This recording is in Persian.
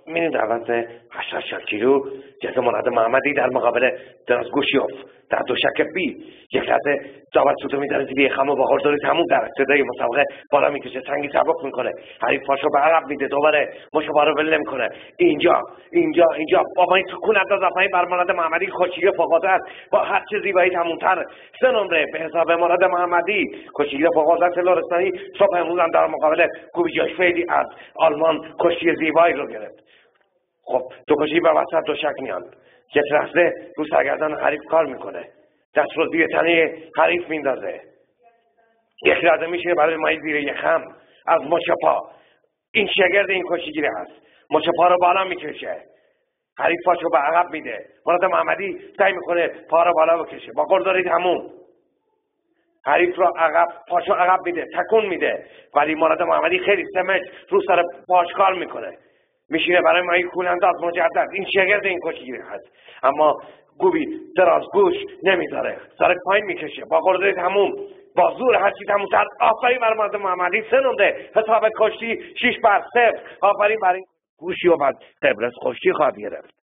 می‌بینید عوض حشر شاکیرو جزا مراد محمدی در مقابل درازگوشیوف در دوشک بی یک لحظه جاوت سوتو می‌داره زیر یخم و با غرداری تموم در ابتدای مسابقه بالا میکشه، سنگی سبک میکنه، حریف پاشو به عقب میده، دوباره مشابه رو ول نمیکنه. اینجا بابا این تکون انداز پایین بر مراد محمدی کشیگیر فوق‌العاده است، با هر چه زیبایی تمومتر. 3 نمره به حساب مراد محمدی. کشیگیر فوق‌العاده لرستانی صبح امروز هم در مقابل کوبیجاشفیلی از آلمان کشتی زیبایی رو گرفت. خب دو کشتی به وسط دوشک میان، یک لحظه رو سرگردان حریف کار میکنه، دست رو زیر تنه حریف میندازه، یک لحظه میشه برای مایی زیر یخم از مچ پا. این شگرد این کشتیگیر هست، مچ پا رو بالا میکشه، حریف پاشو به عقب میده، مراد محمدی سعی میکنه پا رو بالا بکشه، با قلدری تموم حریف رو عقب پاشو عقب میده، تکون میده، ولی مراد محمدی خیلی سمج رو سر پاش کار میکنه، میشینه برای مایی کولنداز مجدد. این شگرد این کشتیگیر هست، اما گوبی درازگوش نمیذاره، سر پایین میکشه، با قلدری تموم، با زور هرچی تمومتر. آفرین بر مراد محمدی. 3 نمره حساب کشتی 6-0. آفرین بر این گوشی و بعد قبرس کشتی خواهد گرفت.